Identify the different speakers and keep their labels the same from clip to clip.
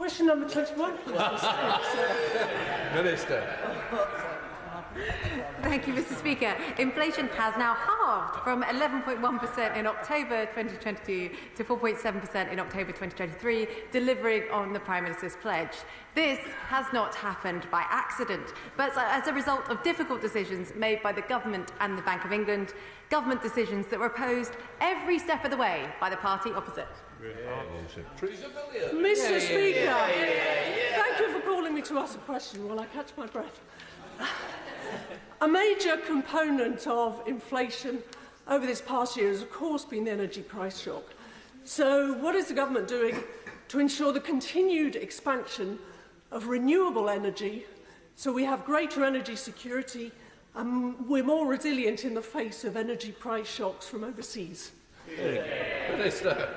Speaker 1: Question number 21.
Speaker 2: Minister.
Speaker 3: Thank you, Mr. Speaker. Inflation has now halved from 11.1% in October 2022 to 4.7% in October 2023, delivering on the Prime Minister's pledge. This has not happened by accident, but as a result of difficult decisions made by the Government and the Bank of England, government decisions that were opposed every step of the way by the party opposite.
Speaker 1: Mr. Speaker, thank you for calling me to ask a question while I catch my breath. A major component of inflation over this past year has, of course, been the energy price shock. So what is the government doing to ensure the continued expansion of renewable energy so we have greater energy security and we're more resilient in the face of energy price shocks from overseas?
Speaker 2: Minister.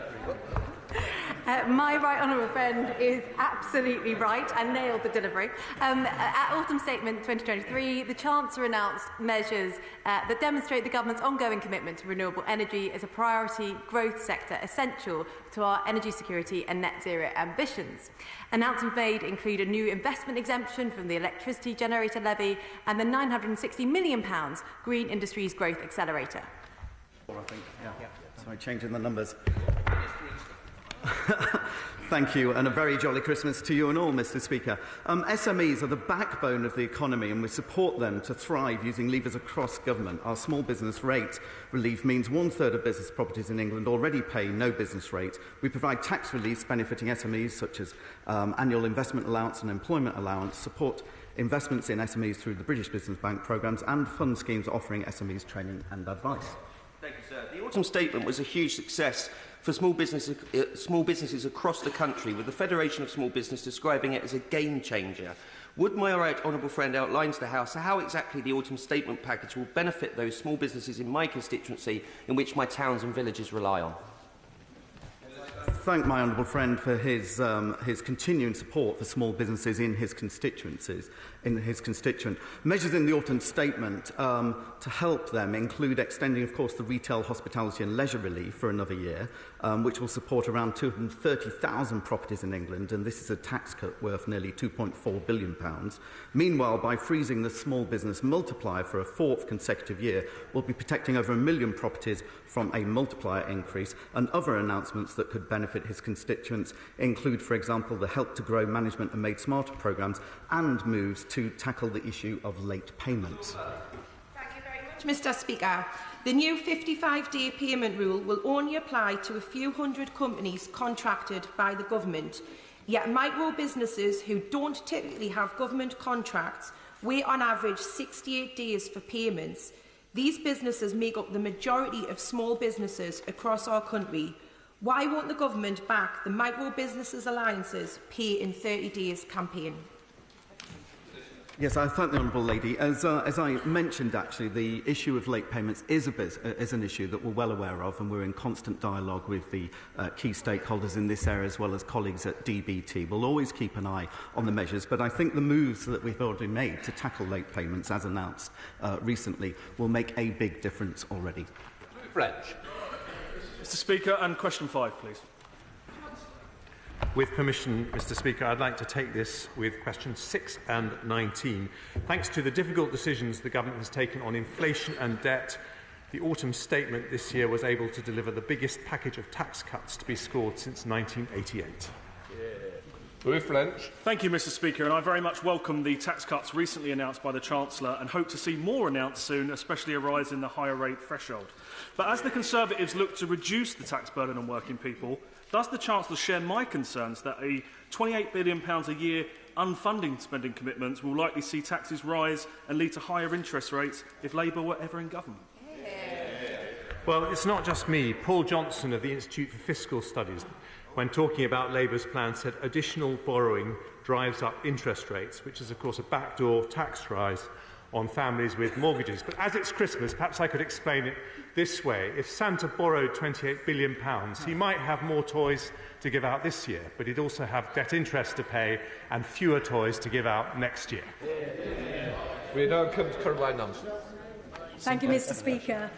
Speaker 3: My right honourable friend is absolutely right and nailed the delivery. At Autumn Statement 2023, the Chancellor announced measures that demonstrate the Government's ongoing commitment to renewable energy as a priority growth sector essential to our energy security and net zero ambitions. Announcements made include a new investment exemption from the electricity generator levy and the £960 million Green Industries Growth Accelerator.
Speaker 4: Sorry, changing the numbers. Thank you, and a very jolly Christmas to you and all, Mr. Speaker. SMEs are the backbone of the economy, and we support them to thrive using levers across government. Our small business rate relief means 1/3 of business properties in England already pay no business rate. We provide tax reliefs benefiting SMEs, such as annual investment allowance and employment allowance, support investments in SMEs through the British Business Bank programmes, and fund schemes offering SMEs training and advice.
Speaker 5: Thank you, sir. The Autumn Statement was a huge success for small businesses across the country, with the Federation of Small Business describing it as a game changer. Would my right honourable friend outline to the House how exactly the Autumn Statement package will benefit those small businesses in my constituency, in which my towns and villages rely on?
Speaker 4: Thank my honourable friend for his continuing support for small businesses in his constituencies. Measures in the Autumn Statement to help them include extending, of course, the retail, hospitality and leisure relief for another year, which will support around 230,000 properties in England, and this is a tax cut worth nearly £2.4 billion. Meanwhile, by freezing the small business multiplier for a 4th consecutive year, we'll be protecting over 1 million properties from a multiplier increase, and other announcements that could benefit his constituents include, for example, the Help to Grow Management and Made Smarter programmes and moves to tackle the issue of late payments.
Speaker 6: Thank you very much, Mr. Speaker. The new 55-day payment rule will only apply to a few hundred companies contracted by the government. Yet micro businesses who don't typically have government contracts wait on average 68 days for payments. These businesses make up the majority of small businesses across our country. Why won't the government back the Micro Businesses Alliance's Pay in 30 Days campaign?
Speaker 4: Yes, I thank the honourable lady. As I mentioned, actually, the issue of late payments is an issue that we're well aware of, and we're in constant dialogue with the key stakeholders in this area, as well as colleagues at DBT. We'll always keep an eye on the measures, but I think the moves that we've already made to tackle late payments, as announced recently, will make a big difference already.
Speaker 2: French.
Speaker 7: Mr. Speaker, and question 5, please.
Speaker 8: With permission, Mr. Speaker, I'd like to take this with questions 6 and 19. Thanks to the difficult decisions the government has taken on inflation and debt, the Autumn Statement this year was able to deliver the biggest package of tax cuts to be scored since 1988.
Speaker 2: French.
Speaker 7: Thank you, Mr. Speaker, and I very much welcome the tax cuts recently announced by the Chancellor and hope to see more announced soon, especially a rise in the higher rate threshold. But as the Conservatives look to reduce the tax burden on working people, does the Chancellor share my concerns that a £28 billion a year unfunding spending commitments will likely see taxes rise and lead to higher interest rates if Labour were ever in government?
Speaker 8: Well, it's not just me. Paul Johnson of the Institute for Fiscal Studies, when talking about Labour's plan, said additional borrowing drives up interest rates, which is, of course, a backdoor tax rise on families with mortgages. But as it's Christmas, perhaps I could explain it this way. If Santa borrowed £28 billion, he might have more toys to give out this year, but he'd also have debt interest to pay and fewer toys to give out next year.
Speaker 2: We now come to Caroline Nunn.
Speaker 9: Thank you, Mr. Speaker.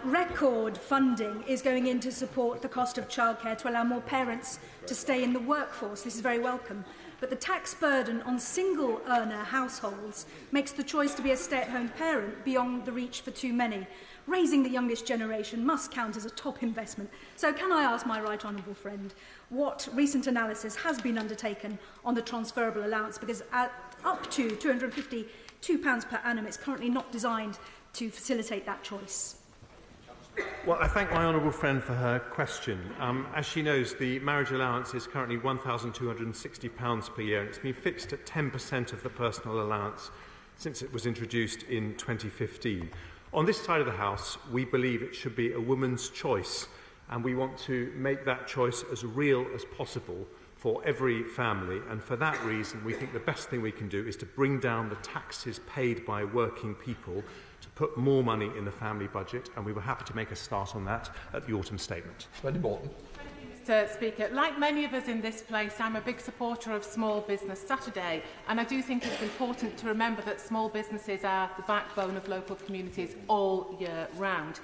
Speaker 9: Record funding is going in to support the cost of childcare to allow more parents to stay in the workforce. This is very welcome. But the tax burden on single-earner households makes the choice to be a stay-at-home parent beyond the reach for too many. Raising the youngest generation must count as a top investment. So can I ask my right honourable friend what recent analysis has been undertaken on the transferable allowance? Because at up to £252 per annum, it's currently not designed to facilitate that choice.
Speaker 8: Well, I thank my honourable friend for her question. As she knows, the marriage allowance is currently £1,260 per year, and it's been fixed at 10% of the personal allowance since it was introduced in 2015. On this side of the House, we believe it should be a woman's choice, and we want to make that choice as real as possible for every family, and for that reason we think the best thing we can do is to bring down the taxes paid by working people to put more money in the family budget, and we were happy to make a start on that at the autumn statement.
Speaker 2: Lady Morton.
Speaker 10: Mr. Speaker, like many of us in this place, I'm a big supporter of Small Business Saturday, and I do think it's important to remember that small businesses are the backbone of local communities all year round.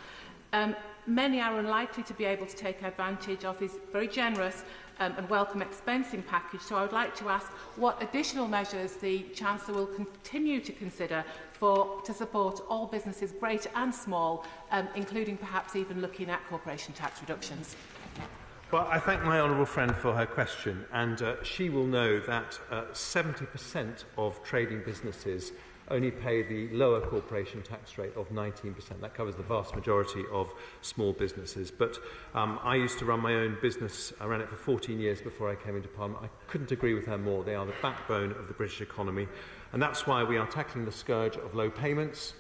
Speaker 10: Many are unlikely to be able to take advantage of this very generous and welcome expensing package, so I would like to ask what additional measures the Chancellor will continue to consider to support all businesses, great and small, including perhaps even looking at corporation tax reductions.
Speaker 8: Well, I thank my honourable friend for her question, and she will know that 70% of trading businesses only pay the lower corporation tax rate of 19%. That covers the vast majority of small businesses. But I used to run my own business. I ran it for 14 years before I came into Parliament. I couldn't agree with her more. They are the backbone of the British economy. And that's why we are tackling the scourge of low payments.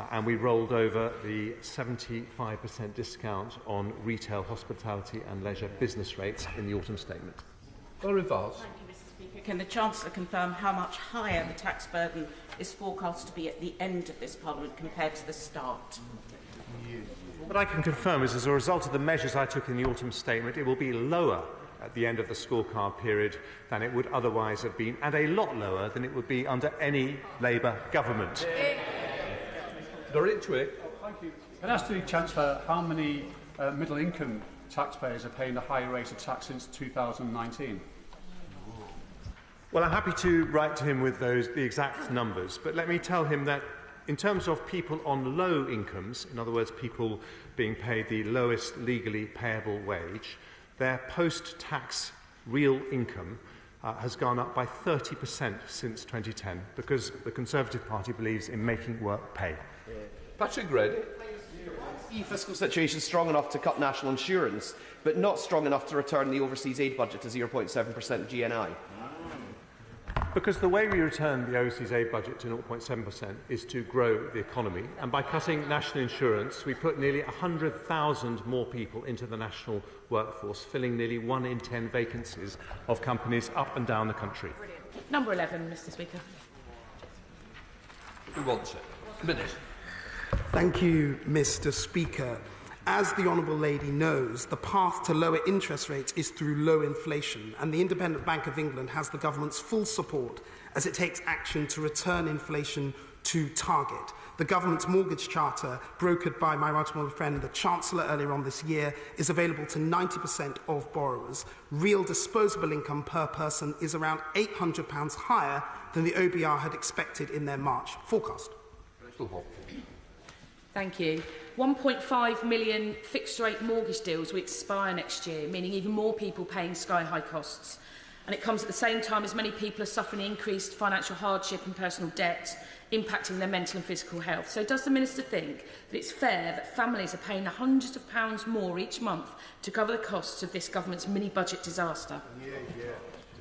Speaker 8: And we rolled over the 75% discount on retail, hospitality and leisure business rates in the autumn statement.
Speaker 2: Thank you, Mr.
Speaker 11: Speaker. Can the Chancellor confirm how much higher the tax burden is forecast to be at the end of this Parliament compared to the start?
Speaker 8: What I can confirm is, as a result of the measures I took in the autumn statement, it will be lower at the end of the scorecard period than it would otherwise have been, and a lot lower than it would be under any Labour government.
Speaker 2: Thank
Speaker 12: you. Can I ask the Chancellor how many middle-income taxpayers are paying a higher rate of tax since 2019?
Speaker 8: Well, I'm happy to write to him with the exact numbers, but let me tell him that in terms of people on low incomes, in other words, people being paid the lowest legally payable wage, their post-tax real income has gone up by 30% since 2010, because the Conservative Party believes in making work pay.
Speaker 2: Patrick Grady.
Speaker 13: The fiscal situation is strong enough to cut national insurance, but not strong enough to return the overseas aid budget to 0.7% of GNI.
Speaker 8: Because the way we return the overseas aid budget to 0.7% is to grow the economy, and by cutting national insurance we put nearly 100,000 more people into the national workforce, filling nearly 1 in 10 vacancies of companies up and down the country.
Speaker 11: Brilliant. Number 11, Mr. Speaker.
Speaker 2: Who wants it? Minute.
Speaker 14: Thank you, Mr. Speaker. As the Honourable Lady knows, the path to lower interest rates is through low inflation, and the Independent Bank of England has the government's full support as it takes action to return inflation to target. The government's mortgage charter, brokered by my right honourable friend, the Chancellor, earlier on this year, is available to 90% of borrowers. Real disposable income per person is around £800 higher than the OBR had expected in their March forecast.
Speaker 11: Thank you. 1.5 million fixed-rate mortgage deals will expire next year, meaning even more people paying sky-high costs. And it comes at the same time as many people are suffering increased financial hardship and personal debt, impacting their mental and physical health. So does the Minister think that it's fair that families are paying hundreds of pounds more each month to cover the costs of this government's mini-budget disaster?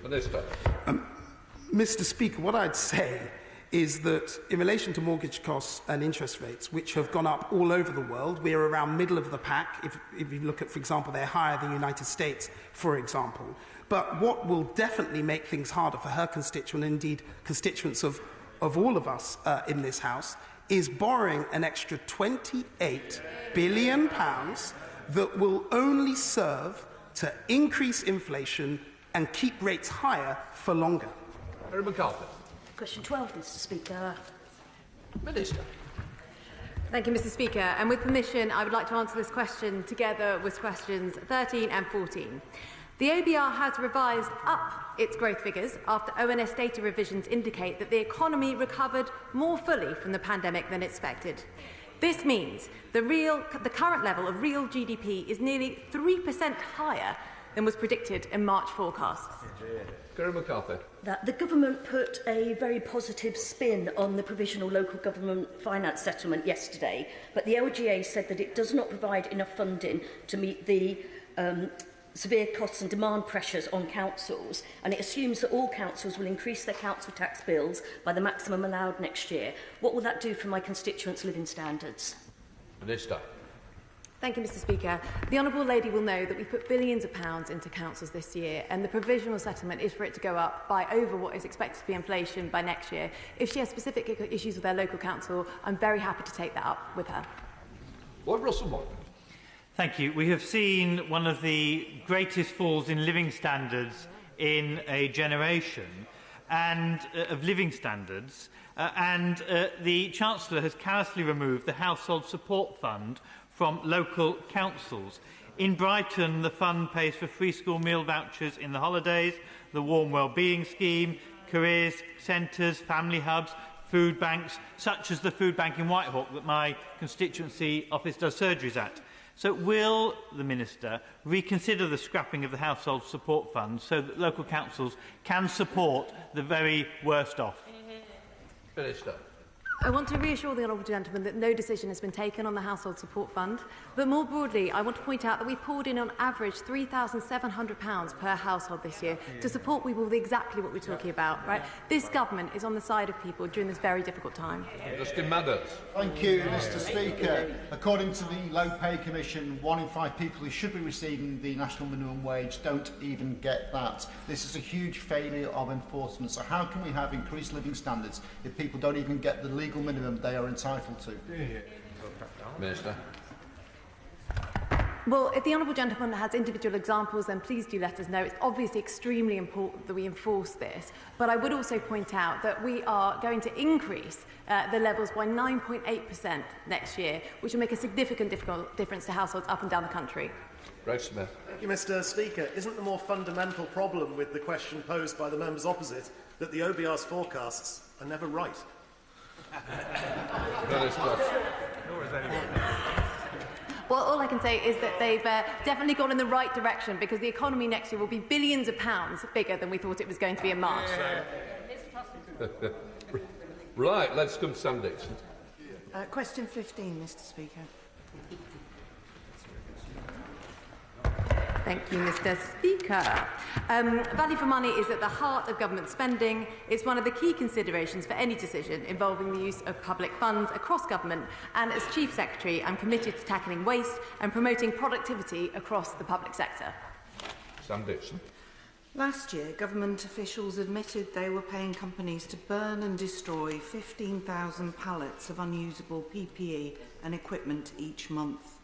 Speaker 2: Minister.
Speaker 14: Mr. Speaker, what I'd say is that in relation to mortgage costs and interest rates, which have gone up all over the world, we are around middle of the pack. If you look at, for example, they're higher than the United States, for example. But what will definitely make things harder for her constituent, and indeed constituents of all of us in this House, is borrowing an extra £28 billion that will only serve to increase inflation and keep rates higher for longer.
Speaker 2: Harry McCarthy.
Speaker 15: Question 12, Mr. Speaker.
Speaker 2: Minister.
Speaker 3: Thank you, Mr. Speaker. And with permission, I would like to answer this question together with questions 13 and 14. The OBR has revised up its growth figures after ONS data revisions indicate that the economy recovered more fully from the pandemic than expected. This means the current level of real GDP is nearly 3% higher than was predicted in March forecasts.
Speaker 2: Gary McCarthy.
Speaker 15: That the government put a very positive spin on the provisional local government finance settlement yesterday, but the LGA said that it does not provide enough funding to meet the severe costs and demand pressures on councils, and it assumes that all councils will increase their council tax bills by the maximum allowed next year. What will that do for my constituents' living standards?
Speaker 2: Minister.
Speaker 3: Thank you, Mr. Speaker. The Honourable Lady will know that we put billions of pounds into councils this year, and the provisional settlement is for it to go up by over what is expected to be inflation by next year. If she has specific issues with their local council, I'm very happy to take that up with her.
Speaker 2: Lord Russell.
Speaker 16: Thank you. We have seen one of the greatest falls in living standards in a generation, and of living standards, and the Chancellor has carelessly removed the Household Support Fund from local councils. In Brighton, the fund pays for free school meal vouchers in the holidays, the warm wellbeing scheme, careers centres, family hubs, food banks, such as the food bank in Whitehawk that my constituency office does surgeries at. So will the Minister reconsider the scrapping of the Household Support Fund so that local councils can support the very worst off?
Speaker 2: Minister.
Speaker 3: I want to reassure the honourable gentleman that no decision has been taken on the Household Support Fund. But more broadly, I want to point out that we poured in on average £3,700 per household this year to support people with exactly what we're talking about. Right? This government is on the side of people during this very difficult time.
Speaker 2: Justin Madders.
Speaker 17: Thank you, Mr. Speaker. According to the Low Pay Commission, 1 in 5 people who should be receiving the national minimum wage don't even get that. This is a huge failure of enforcement. So how can we have increased living standards if people don't even get the legal minimum they are entitled to?
Speaker 2: Minister.
Speaker 3: Well, if the honourable gentleman has individual examples, then please do let us know. It's obviously extremely important that we enforce this. But I would also point out that we are going to increase the levels by 9.8% next year, which will make a significant difference to households up and down the country.
Speaker 2: Greg Smith.
Speaker 18: Thank you, Mr. Speaker. Isn't the more fundamental problem with the question posed by the members opposite that the OBR's forecasts are never right?
Speaker 3: Well, all I can say is that they've definitely gone in the right direction, because the economy next year will be billions of pounds bigger than we thought it was going to be in March.
Speaker 2: Right, let's come to Sam Dixon.
Speaker 19: Question 15, Mr. Speaker.
Speaker 3: Thank you, Mr. Speaker. Value for money is at the heart of government spending. It's one of the key considerations for any decision involving the use of public funds across government. And as Chief Secretary, I'm committed to tackling waste and promoting productivity across the public sector.
Speaker 2: Sam Dixon.
Speaker 19: Last year, government officials admitted they were paying companies to burn and destroy 15,000 pallets of unusable PPE and equipment each month.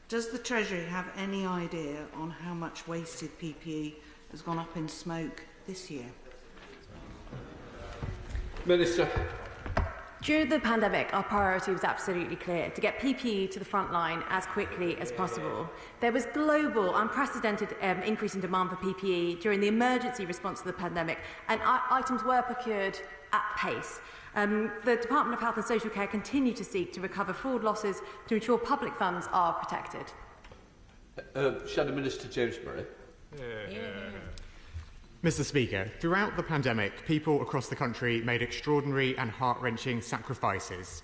Speaker 19: Does the Treasury have any idea on how much wasted PPE has gone up in smoke this year?
Speaker 2: Minister.
Speaker 3: During the pandemic, our priority was absolutely clear: to get PPE to the front line as quickly as possible. There was global, unprecedented increase in demand for PPE during the emergency response to the pandemic, and items were procured at pace. The Department of Health and Social Care continue to seek to recover fraud losses to ensure public funds are protected.
Speaker 2: Shadow Minister James Murray.
Speaker 20: Mr. Speaker, throughout the pandemic, people across the country made extraordinary and heart-wrenching sacrifices.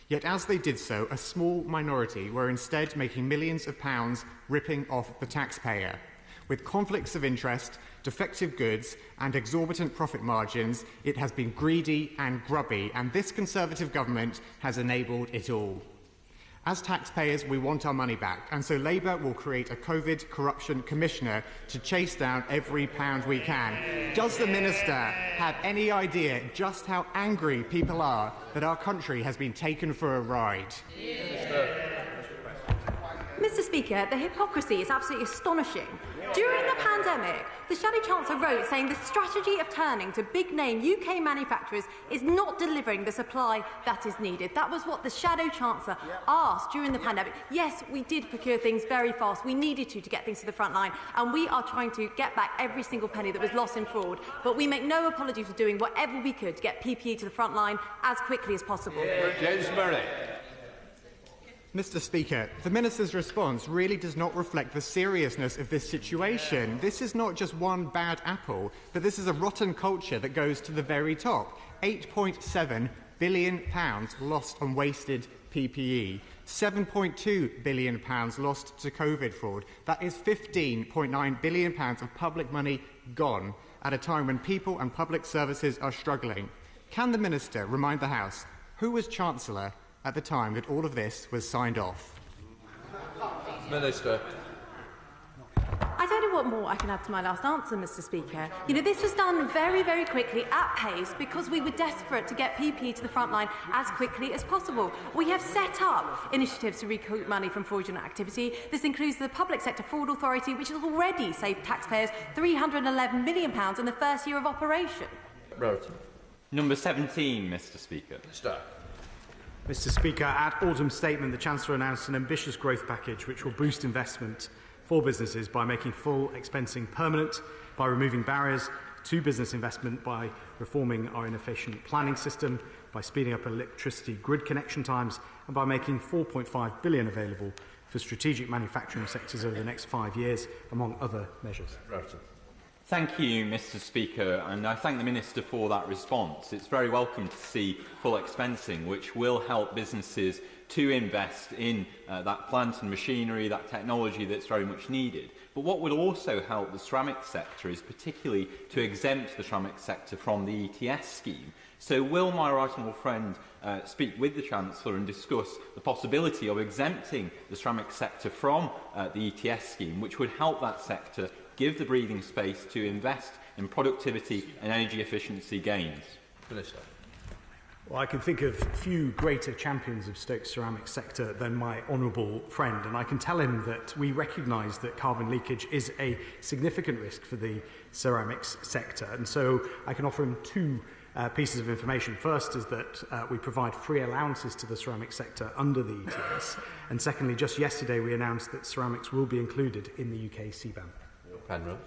Speaker 20: Yet as they did so, a small minority were instead making millions of pounds ripping off the taxpayer. With conflicts of interest, defective goods and exorbitant profit margins, it has been greedy and grubby, and this Conservative government has enabled it all. As taxpayers, we want our money back, and so Labour will create a COVID corruption commissioner to chase down every pound we can. Does the Minister have any idea just how angry people are that our country has been taken for a ride?
Speaker 3: Mr. Speaker, the hypocrisy is absolutely astonishing. During the pandemic, the Shadow Chancellor wrote saying the strategy of turning to big-name UK manufacturers is not delivering the supply that is needed. That was what the Shadow Chancellor asked during the pandemic. Yes, we did procure things very fast. We needed to get things to the front line, and we are trying to get back every single penny that was lost in fraud. But we make no apology for doing whatever we could to get PPE to the front line as quickly as possible.
Speaker 2: James Murray.
Speaker 20: Mr. Speaker, the Minister's response really does not reflect the seriousness of this situation. This is not just one bad apple, but this is a rotten culture that goes to the very top. £8.7 billion lost on wasted PPE. £7.2 billion lost to COVID fraud. That is £15.9 billion of public money gone at a time when people and public services are struggling. Can the Minister remind the House who was Chancellor at the time that all of this was signed off?
Speaker 2: Minister.
Speaker 3: I don't know what more I can add to my last answer, Mr. Speaker. This was done very, very quickly at pace because we were desperate to get PPE to the front line as quickly as possible. We have set up initiatives to recoup money from fraudulent activity. This includes the Public Sector Fraud Authority, which has already saved taxpayers £311 million in the first year of operation.
Speaker 2: Rowton.
Speaker 21: Number 17, Mr. Speaker.
Speaker 2: Start.
Speaker 22: Mr. Speaker, at autumn statement, the Chancellor announced an ambitious growth package which will boost investment for businesses by making full expensing permanent, by removing barriers to business investment, by reforming our inefficient planning system, by speeding up electricity grid connection times, and by making £4.5 billion available for strategic manufacturing sectors over the next 5 years, among other measures.
Speaker 2: Rowton.
Speaker 21: Thank you, Mr. Speaker, and I thank the Minister for that response. It's very welcome to see full expensing, which will help businesses to invest in that plant and machinery, that technology that's very much needed. But what would also help the ceramics sector is particularly to exempt the ceramics sector from the ETS scheme. So will my right honourable friend speak with the Chancellor and discuss the possibility of exempting the ceramics sector from the ETS scheme, which would help that sector give the breathing space to invest in productivity and energy efficiency gains?
Speaker 2: Minister.
Speaker 22: Well, I can think of few greater champions of Stoke's ceramics sector than my honourable friend, and I can tell him that we recognise that carbon leakage is a significant risk for the ceramics sector, and so I can offer him two pieces of information. First is that we provide free allowances to the ceramics sector under the ETS, and secondly, just yesterday we announced that ceramics will be included in the UK CBAM.
Speaker 2: Penrose.